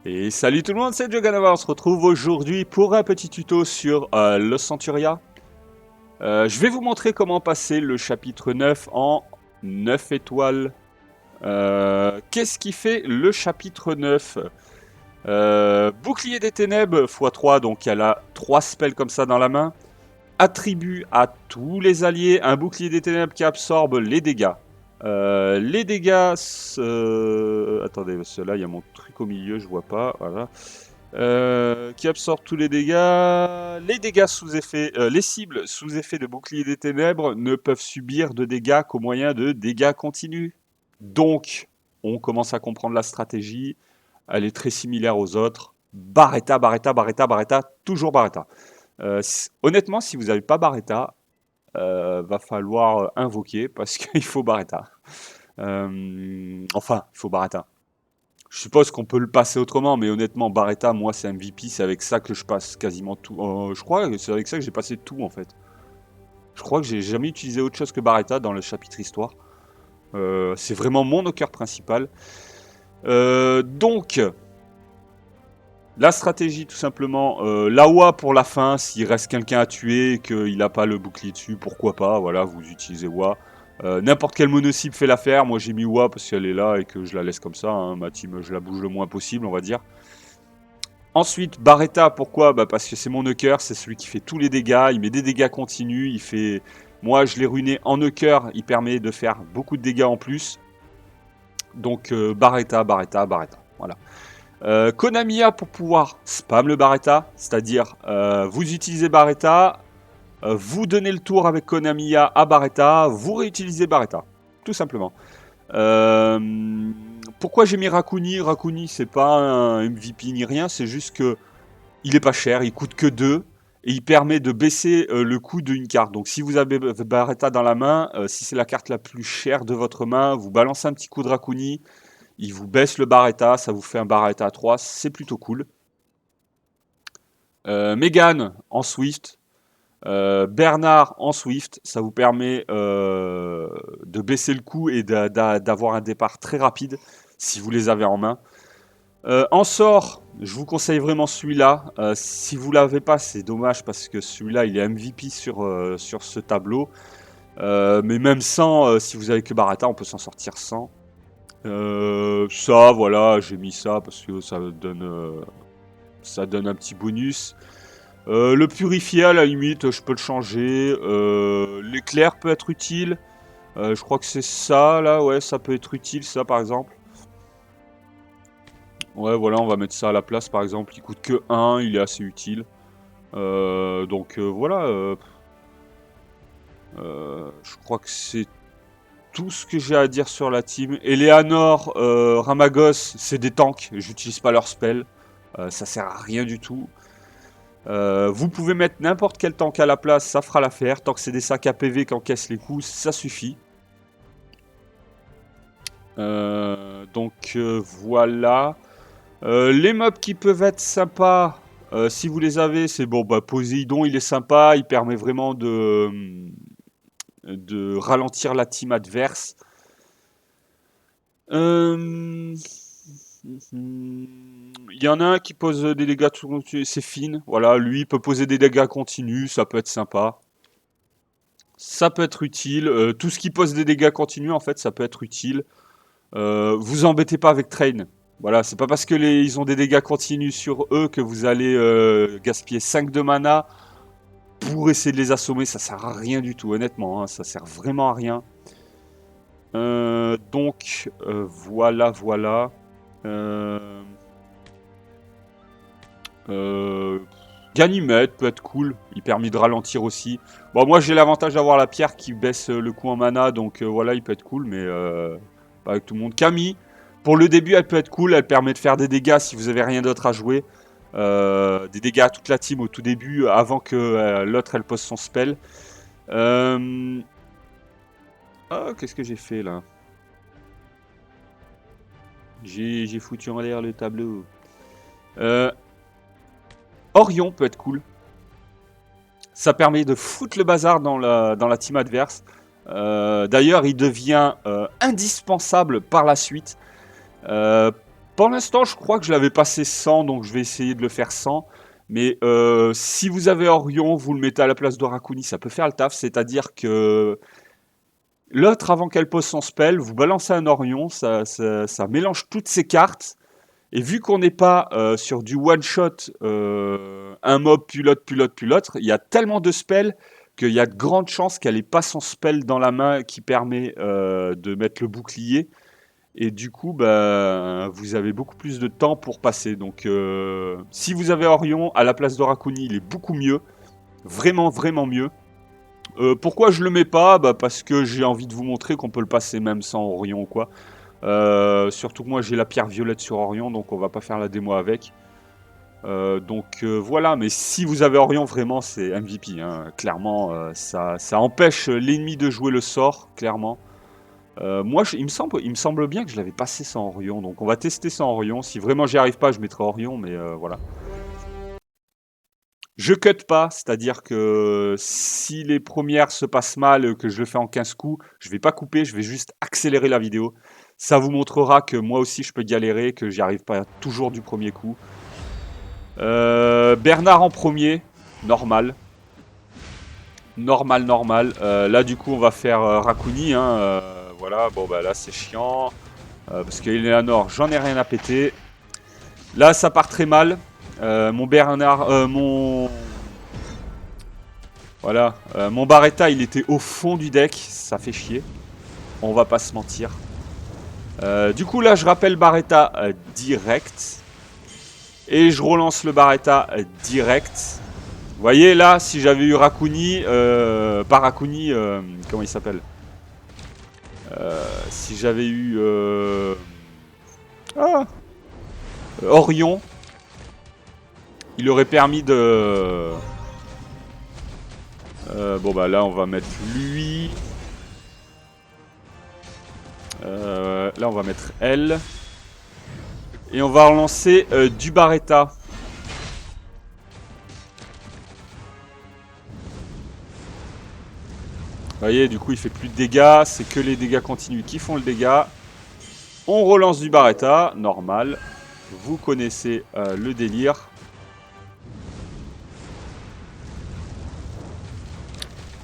Et salut tout le monde, c'est Joganova, on se retrouve aujourd'hui pour un petit tuto sur le Centuria. Je vais vous montrer comment passer le chapitre 9 en 9 étoiles. Qu'est-ce qui fait le chapitre 9? Bouclier des ténèbres x3, donc elle a 3 spells comme ça dans la main. Attribue à tous les alliés un bouclier des ténèbres qui absorbe les dégâts. Les dégâts, attendez, parce que là il y a mon truc au milieu, je vois pas, voilà. Qui absorbe tous les dégâts. Les dégâts sous effet, les cibles sous effet de bouclier des ténèbres ne peuvent subir de dégâts qu'au moyen de dégâts continus. Donc, on commence à comprendre la stratégie. Elle est très similaire aux autres. Barretta, Barretta, Barretta, Barretta, toujours Barretta. Honnêtement, si vous n'avez pas Barretta, va falloir invoquer parce qu'il faut Barretta. Enfin, il faut Barretta. Je suppose qu'on peut le passer autrement, mais honnêtement, Barretta, moi, c'est MVP, c'est avec ça que je passe quasiment tout. Je crois que c'est avec ça que j'ai passé tout, en fait. Je crois que j'ai jamais utilisé autre chose que Barretta dans le chapitre histoire. C'est vraiment mon knocker principal. Donc, la stratégie, tout simplement, l'AOA pour la fin, s'il reste quelqu'un à tuer et qu'il n'a pas le bouclier dessus, pourquoi pas, voilà, vous utilisez WA. N'importe quel mono-cible fait l'affaire, moi j'ai mis WA parce qu'elle est là et que je la laisse comme ça, hein. Ma team je la bouge le moins possible on va dire. Ensuite Barretta, pourquoi? Parce que c'est mon knocker, c'est celui qui fait tous les dégâts, il met des dégâts continus, il fait... Moi je l'ai ruiné en knocker, il permet de faire beaucoup de dégâts en plus. Donc Barretta, Barretta, Barretta, voilà. Konamiya pour pouvoir spam le Barretta, c'est-à-dire vous utilisez Barretta, vous donnez le tour avec Konamiya à Barretta, vous réutilisez Barretta, tout simplement. Pourquoi j'ai mis Rakuni? Rakuni c'est pas un MVP ni rien, c'est juste que il est pas cher, il coûte que 2 et il permet de baisser le coût d'une carte. Donc si vous avez Barretta dans la main, si c'est la carte la plus chère de votre main, vous balancez un petit coup de Rakuni, il vous baisse le Barretta, ça vous fait un Barretta à 3, c'est plutôt cool. Megan en Swift, Bernard en Swift, ça vous permet de baisser le coût et d'avoir un départ très rapide si vous les avez en main. En sort, je vous conseille vraiment celui-là. Si vous l'avez pas, c'est dommage parce que celui-là, il est MVP sur ce tableau. Mais même sans, si vous avez que Barretta, on peut s'en sortir sans. Ça, voilà, j'ai mis ça parce que ça donne un petit bonus. Le purifié, à la limite, je peux le changer. L'éclair peut être utile. Je crois que c'est ça, là. Ouais, ça peut être utile, ça, par exemple. Ouais, voilà, on va mettre ça à la place, par exemple. Il coûte que 1, il est assez utile. Donc, voilà. Je crois que c'est tout ce que j'ai à dire sur la team. Eleanor, Ramagos, c'est des tanks. J'utilise pas leur spell. Ça sert à rien du tout. Vous pouvez mettre n'importe quel tank à la place, ça fera l'affaire. Tant que c'est des sacs à PV qui encaissent les coups, ça suffit. Donc voilà. Les mobs qui peuvent être sympas, si vous les avez, c'est bon. Poséidon, il est sympa, il permet vraiment de ralentir la team adverse. Il y en a un qui pose des dégâts, c'est Finn. Voilà, lui il peut poser des dégâts continus, ça peut être sympa. Ça peut être utile. Tout ce qui pose des dégâts continus, en fait, ça peut être utile. Vous embêtez pas avec Train. Voilà, c'est pas parce que ils ont des dégâts continus sur eux que vous allez gaspiller 5 de mana pour essayer de les assommer. Ça sert à rien du tout, honnêtement. Hein, ça sert vraiment à rien. Donc, voilà, voilà. Ganymède peut être cool, il permet de ralentir aussi. Bon, moi j'ai l'avantage d'avoir la pierre qui baisse le coût en mana, donc voilà, il peut être cool, mais pas avec tout le monde. Camille, pour le début, elle peut être cool, elle permet de faire des dégâts si vous avez rien d'autre à jouer. Des dégâts à toute la team au tout début, avant que l'autre elle pose son spell. Oh, qu'est-ce que j'ai fait là? J'ai foutu en l'air le tableau. Orion peut être cool. Ça permet de foutre le bazar dans la team adverse. D'ailleurs, il devient indispensable par la suite. Pour l'instant, je crois que je l'avais passé 100, donc je vais essayer de le faire 100. Mais si vous avez Orion, vous le mettez à la place de Rakuni, ça peut faire le taf. C'est-à-dire que l'autre, avant qu'elle pose son spell, vous balancez un Orion, ça mélange toutes ses cartes. Et vu qu'on n'est pas sur du one-shot, un mob, puis l'autre, puis l'autre, puis l'autre, il y a tellement de spells qu'il y a de grandes chances qu'elle ait pas son spell dans la main qui permet de mettre le bouclier. Et du coup, bah, vous avez beaucoup plus de temps pour passer. Donc, si vous avez Orion à la place de Rakuni, il est beaucoup mieux. Vraiment, vraiment mieux. Pourquoi je le mets pas? Bah, parce que j'ai envie de vous montrer qu'on peut le passer même sans Orion ou quoi. Surtout que moi j'ai la pierre violette sur Orion, donc on va pas faire la démo avec. Voilà, mais si vous avez Orion, vraiment c'est MVP. Hein. Clairement, ça empêche l'ennemi de jouer le sort, clairement. Moi, il me semble bien que je l'avais passé sans Orion, donc on va tester sans Orion. Si vraiment j'y arrive pas, je mettrai Orion, mais voilà. Je cut pas, c'est-à-dire que si les premières se passent mal, que je le fais en 15 coups, je vais pas couper, je vais juste accélérer la vidéo. Ça vous montrera que moi aussi je peux galérer, que j'y arrive pas toujours du premier coup. Bernard en premier, normal. Normal. Là du coup on va faire Rakuni, hein, voilà, bon bah là c'est chiant. Parce qu'Eleanor, j'en ai rien à péter. Là ça part très mal. Mon Bernard, Voilà, mon Barretta il était au fond du deck, ça fait chier. On va pas se mentir. Du coup là je rappelle Barretta direct. Et je relance le Barretta direct. Vous voyez là, si j'avais eu Rakuni, pas Rakuni, comment il s'appelle, si j'avais eu Orion, il aurait permis de... bon bah là on va mettre lui. Là on va mettre elle. Et on va relancer du Barretta. Vous voyez, du coup il fait plus de dégâts, c'est que les dégâts continus qui font le dégât. On relance du Barretta, normal. Vous connaissez le délire.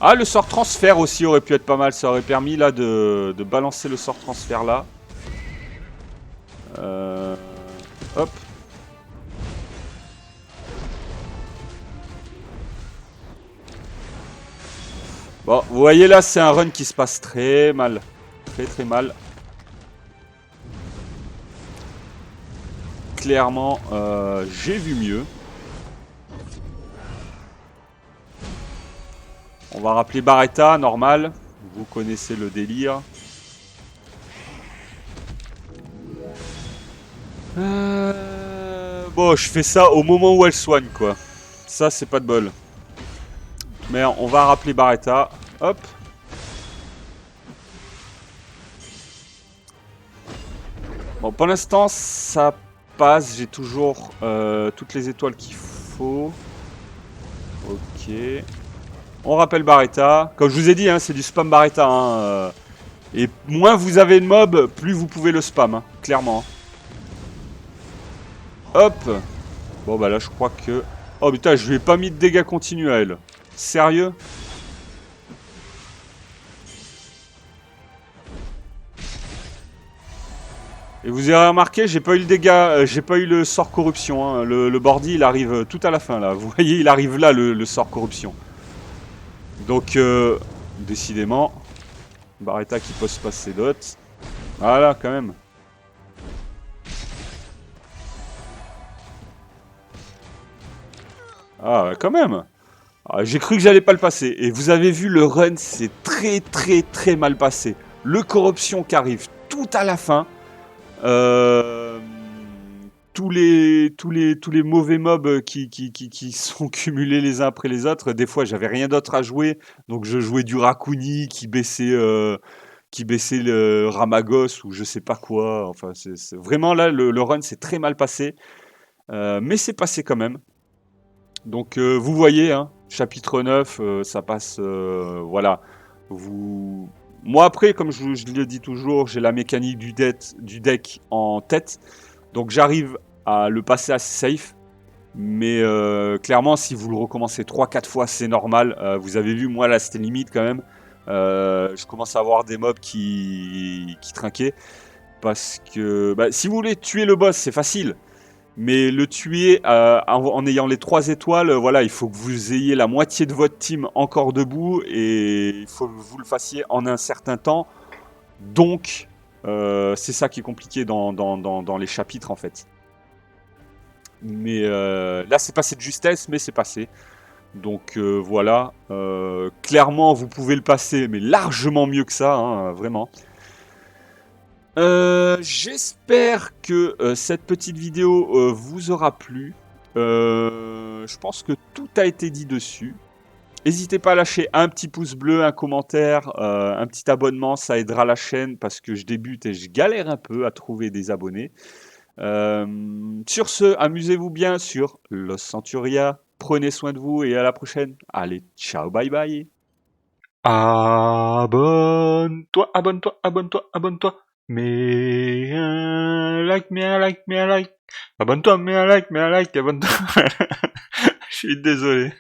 Ah, le sort transfert aussi aurait pu être pas mal, ça aurait permis là de balancer le sort transfert là. Hop. Bon, vous voyez là, c'est un run qui se passe très mal. Très mal. Clairement, j'ai vu mieux. On va rappeler Barretta, normal. Vous connaissez le délire. Bon, je fais ça au moment où elle soigne, quoi. Ça, c'est pas de bol. Mais on va rappeler Barretta. Hop. Bon, pour l'instant, ça passe. J'ai toujours toutes les étoiles qu'il faut. Ok. On rappelle Barretta. Comme je vous ai dit, hein, c'est du spam Barretta. Hein, et moins vous avez de mobs, plus vous pouvez le spam. Hein, clairement. Hop. Bon, bah là, je crois que... Oh putain, je lui ai pas mis de dégâts continus à elle. Sérieux? Et vous avez remarqué, j'ai pas eu le dégât, j'ai pas eu le sort corruption. Hein. Le bordy, il arrive tout à la fin là. Vous voyez, il arrive là le sort corruption. Donc, décidément, Barretta qui pose pas ses dots. Voilà, quand même. Ah, quand même. Ah, j'ai cru que j'allais pas le passer. Et vous avez vu, le run, c'est très mal passé. Le corruption qui arrive tout à la fin. Tous les mauvais mobs qui sont cumulés les uns après les autres. Des fois, j'avais rien d'autre à jouer. Donc, je jouais du Rakuni qui baissait le Ramagos ou je sais pas quoi. Enfin, c'est vraiment là, le run s'est très mal passé. Mais c'est passé quand même. Donc, vous voyez, hein, chapitre 9, ça passe, voilà. Moi, après, comme je le dis toujours, j'ai la mécanique du deck en tête. Donc j'arrive à le passer assez safe. Mais clairement, si vous le recommencez 3-4 fois, c'est normal. Vous avez vu, moi là, c'était limite quand même. Je commence à avoir des mobs qui trinquaient. Parce que si vous voulez tuer le boss, c'est facile. Mais le tuer en ayant les 3 étoiles, voilà, il faut que vous ayez la moitié de votre team encore debout. Et il faut que vous le fassiez en un certain temps. Donc, c'est ça qui est compliqué dans les chapitres en fait. Mais là, c'est passé de justesse, mais c'est passé. Donc voilà, clairement vous pouvez le passer, mais largement mieux que ça, hein, vraiment. J'espère que cette petite vidéo vous aura plu. Je pense que tout a été dit dessus. N'hésitez pas à lâcher un petit pouce bleu, un commentaire, un petit abonnement, ça aidera la chaîne parce que je débute et je galère un peu à trouver des abonnés. Sur ce, amusez-vous bien sur Los Centuria. Prenez soin de vous et à la prochaine. Allez, ciao, bye bye. Abonne-toi, abonne-toi, abonne-toi, abonne-toi. Mets un like, mets un like, mets un like. Abonne-toi, mets un like, abonne-toi. Je suis désolé.